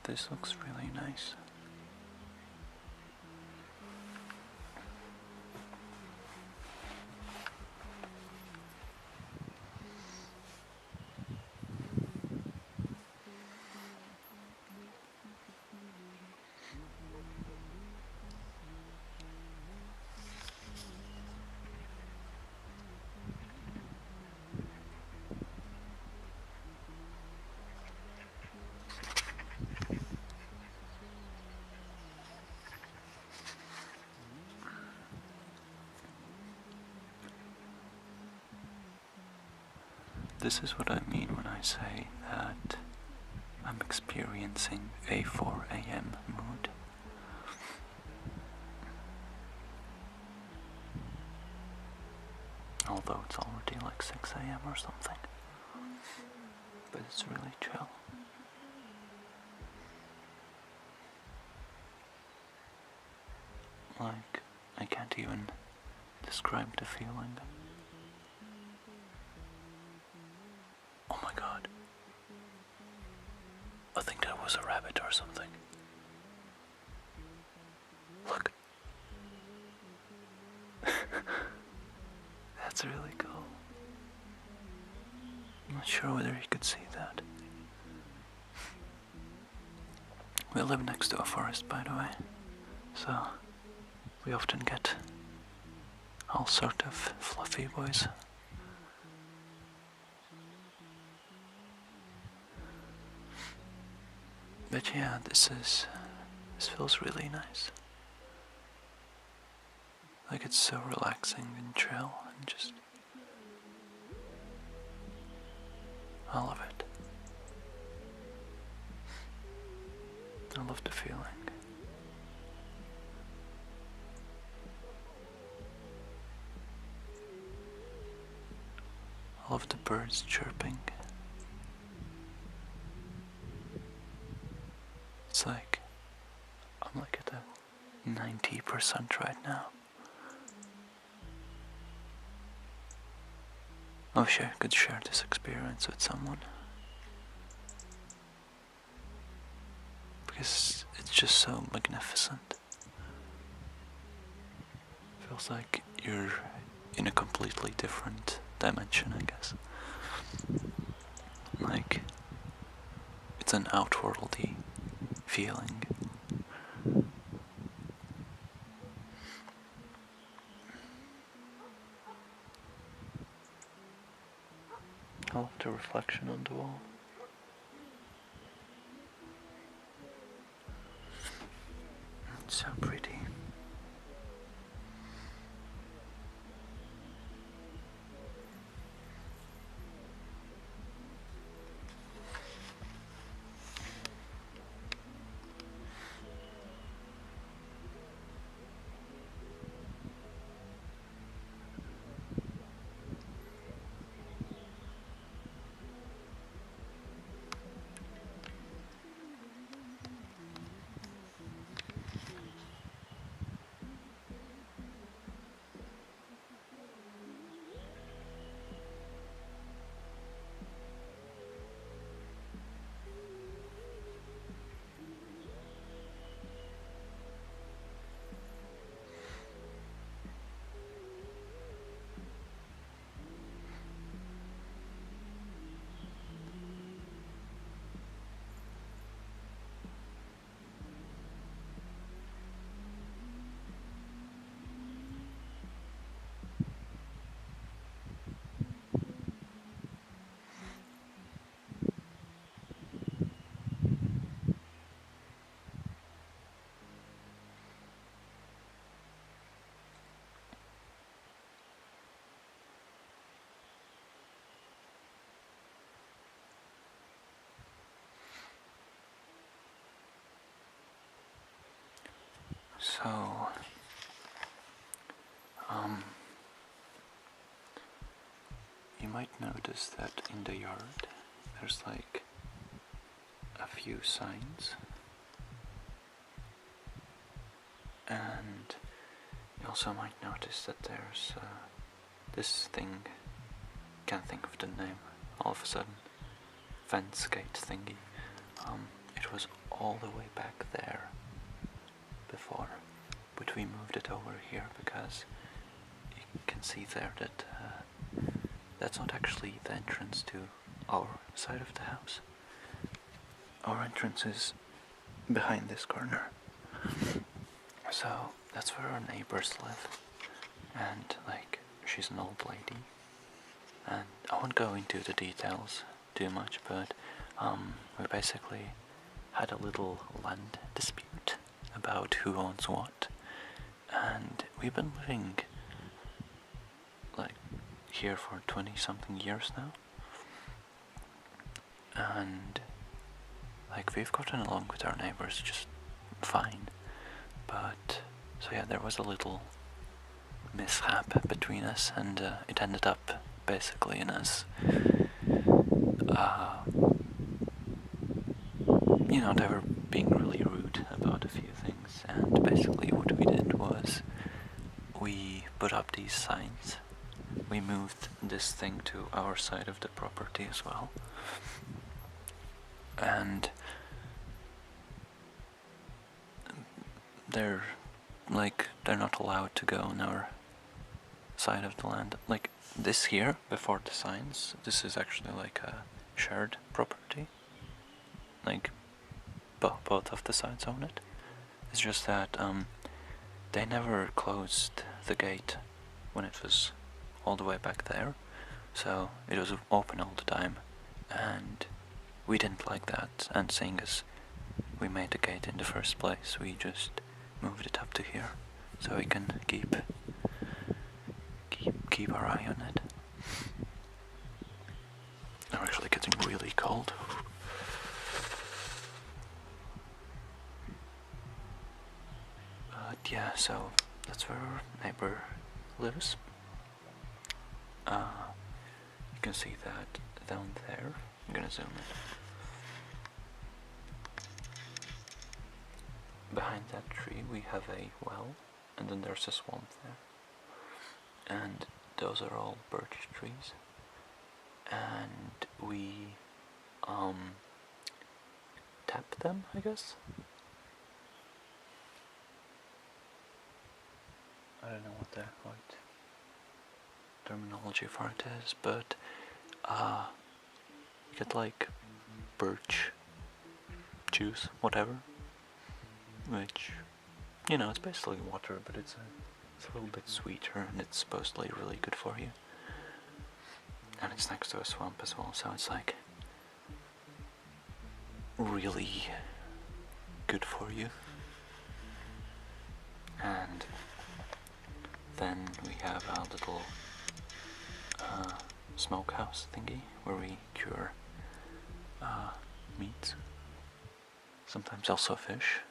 This looks really nice. This is what I mean when I say that I'm experiencing a 4 a.m. mood. Although it's already like 6 a.m. or something. But it's really chill. Like, I can't even describe the feeling. Oh my god. I think that was a rabbit or something. Look. That's really cool. I'm not sure whether you could see that. We live next to a forest, by the way, so we often get all sort of fluffy boys. But yeah, this feels really nice. Like it's so relaxing and chill and just I love it. I love the feeling. I love the birds chirping. It's like I'm like at a 90% right now. I wish I could share this experience with someone. Because it's just so magnificent. Feels like you're in a completely different dimension, I guess. Like, it's an outworldy feeling. I love the reflection on the wall. It's so pretty. So, you might notice that in the yard there's like a few signs, and you also might notice that there's this thing, can't think of the name, all of a sudden, fence gate thingy. It was all the way back there before, but we moved it over here because you can see there that that's not actually the entrance to our side of the house. Our entrance is behind this corner. So that's where our neighbors live. And like, she's an old lady. And I won't go into the details too much, but we basically had a little land dispute about who owns what. And we've been living like here for 20 something years now. And like, we've gotten along with our neighbors just fine. But so yeah, there was a little mishap between us, and it ended up basically in us you know, they were being really rude about a few things, and basically what we did was we put up these signs. We moved this thing to our side of the property as well, and they're not allowed to go on our side of the land. Like, this here, before the signs, this is actually like a shared property. Like, both of the sides own it. It's just that they never closed the gate when it was all the way back there, so it was open all the time, and we didn't like that, and seeing as we made the gate in the first place, we just moved it up to here so we can keep our eye on it. I'm actually getting really cold. But yeah, so that's where our neighbor lives. You can see that down there. I'm gonna zoom in. Behind that tree we have a well, and then there's a swamp there. And those are all birch trees. And we tap them, I guess. I don't know what the right terminology for it is, but you get like birch juice, whatever, which, you know, it's basically water, but it's a little bit sweeter, and it's supposedly really good for you. And it's next to a swamp as well, so it's like really good for you. And then we have a little smokehouse thingy where we cure meat, sometimes also fish.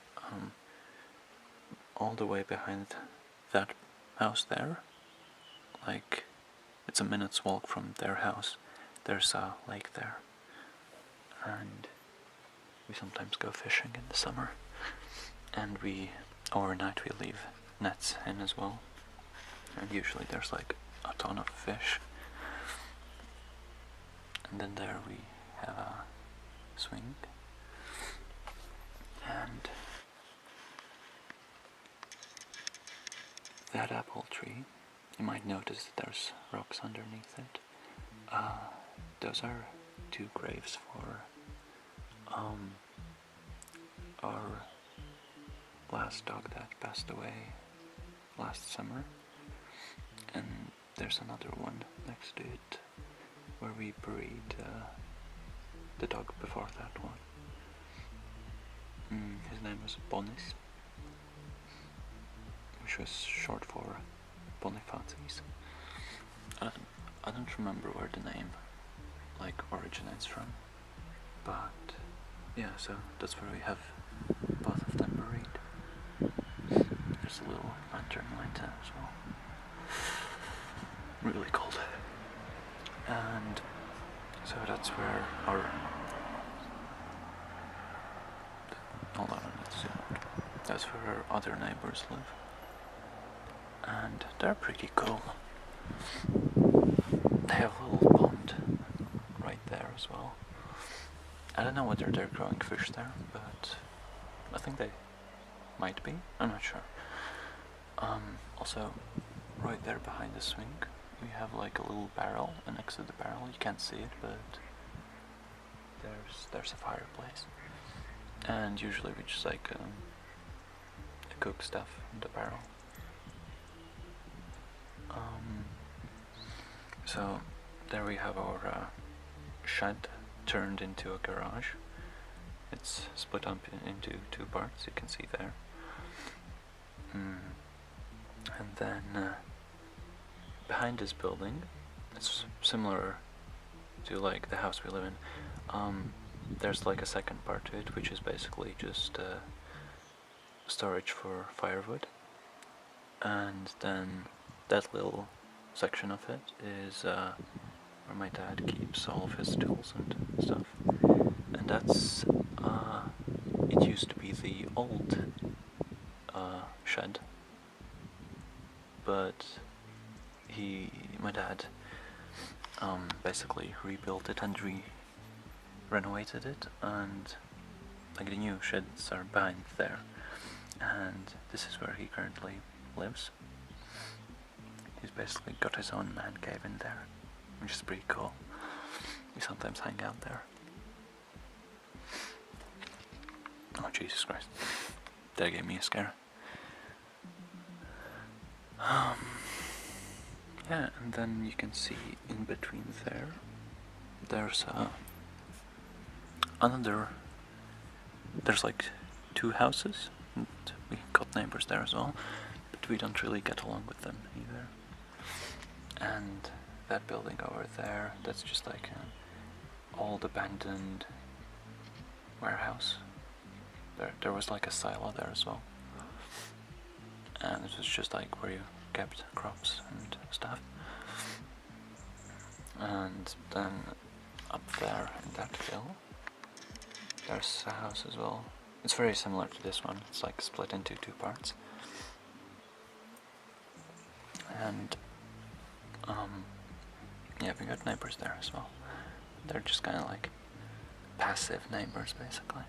All the way behind that house there, like, it's a minute's walk from their house, there's a lake there, and we sometimes go fishing in the summer, and overnight we leave nets in as well, and usually there's like a ton of fish. And then there we have a swing, and that apple tree, you might notice that there's rocks underneath it. Those are 2 graves for our last dog that passed away last summer, and there's another one next to it where we buried the dog before that one. His name was Bonis, which was short for Bonifaces. I don't remember where the name originates from, but yeah, so that's where we have both of them buried. There's a little lantern light there as well. Really cold. And so that's where our... Hold on, let's zoom out. That's where our other neighbors live. And they're pretty cool. They have a little pond right there as well. I don't know whether they're growing fish there, but I think they might be. I'm not sure. Also, right there behind the swing, we have like a little barrel, and next to the barrel, you can't see it, but there's a fireplace. And usually we just like cook stuff in the barrel. So there we have our shed turned into a garage. It's split up into two parts, you can see there. And then behind this building, it's similar to like the house we live in. There's like a second part to it, which is basically just storage for firewood. And then that little section of it is where my dad keeps all of his tools and stuff. And that's it used to be the old shed, but my dad basically rebuilt it and renovated it, and like the new sheds are behind there, and this is where he currently lives. He's basically got his own man cave in there, which is pretty cool. We sometimes hang out there. Oh Jesus Christ, that gave me a scare. Yeah, and then you can see in between there's there's like two houses, and we got neighbors there as well, but we don't really get along with them either. And that building over there, that's just like an old abandoned warehouse. There was like a silo there as well, and it was just like where you kept crops and stuff. And then up there in that hill, there's a house as well. It's very similar to this one. It's like split into two parts. And yeah, we got neighbors there as well. They're just kind of like passive neighbors, basically.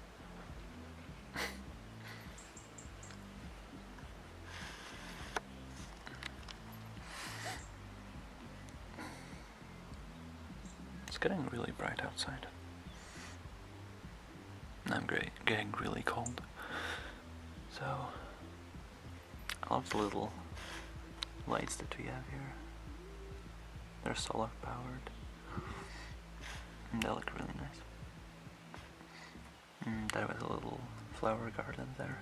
It's getting really bright outside. And I'm getting really cold. So I love the little lights that we have here. They're solar powered. And they look really nice. There was a little flower garden there.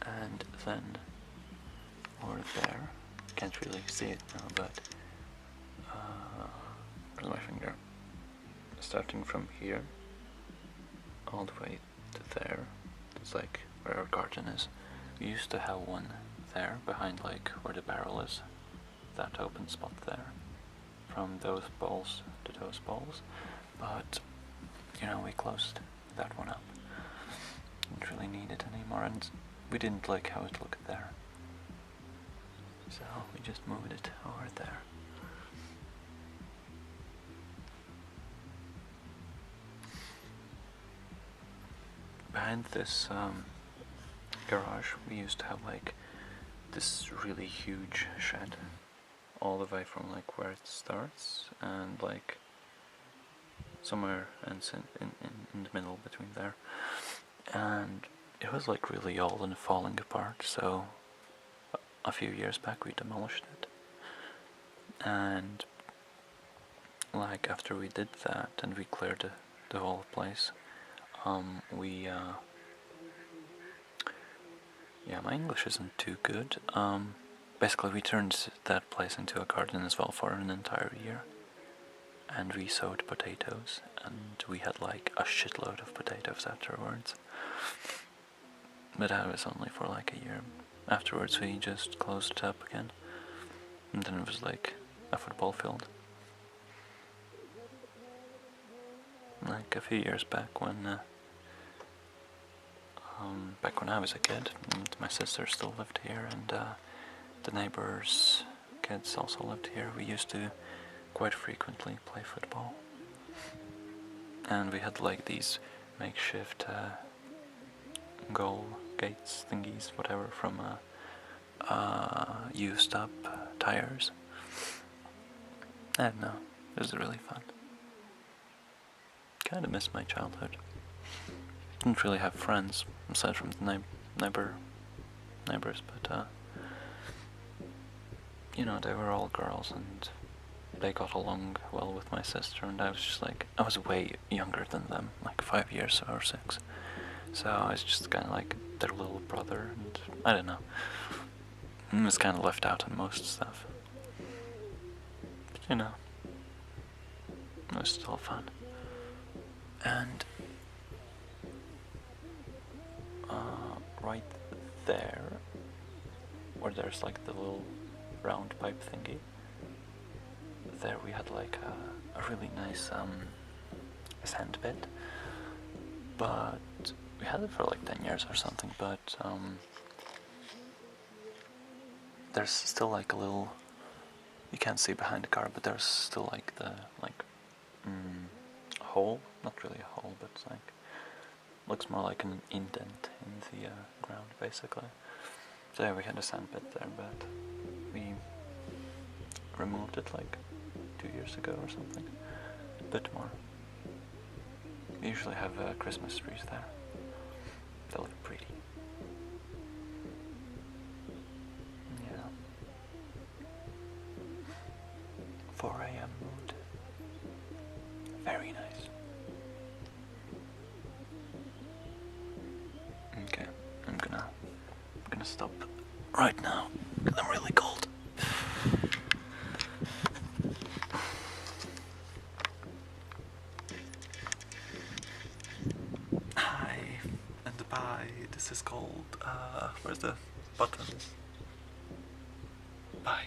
And then over there, can't really see it now, but where's my finger? Starting from here all the way to there, it's like where our garden is. We used to have one there behind like where the barrel is, that open spot there, from those bowls to those bowls, but you know, we closed that one up. Didn't really need it anymore, and we didn't like how it looked there, so we just moved it over there. Behind this garage, we used to have like this really huge shed, all the way from like where it starts and like somewhere ends in the middle between there, and it was like really old and falling apart, so a few years back we demolished it. And like after we did that and we cleared the whole place, yeah, my English isn't too good. Basically we turned that place into a garden as well for an entire year. And we sowed potatoes, and we had like a shitload of potatoes afterwards. But that was only for like a year. Afterwards we just closed it up again. And then it was like a football field. Like a few years back when I was a kid, and my sister still lived here, and the neighbors' kids also lived here. We used to quite frequently play football. and we had like these makeshift goal gates thingies, whatever, from used up tires. I don't know, it was really fun. Kinda miss my childhood. Didn't really have friends aside from the neighbors, but you know, they were all girls and they got along well with my sister, and I was just like, I was way younger than them, like 5 years or 6. So I was just kind of like their little brother, and I don't know. I was kind of left out on most stuff. But you know, it was still fun. And right there, where there's like the little round pipe thingy, there we had like a really nice sand pit, but we had it for like 10 years or something, but there's still like a little, you can't see behind the car, but there's still like the hole, not really a hole, but it's like, looks more like an indent in the ground basically. So yeah, we had a sand pit there, but we removed it like 2 years ago or something, a bit more. We usually have Christmas trees there. They look pretty. Yeah. 4 a.m. mood. Very nice. Okay, I'm gonna stop right now because I'm really cold. Hi, and bye. This is called, where's the button? Bye.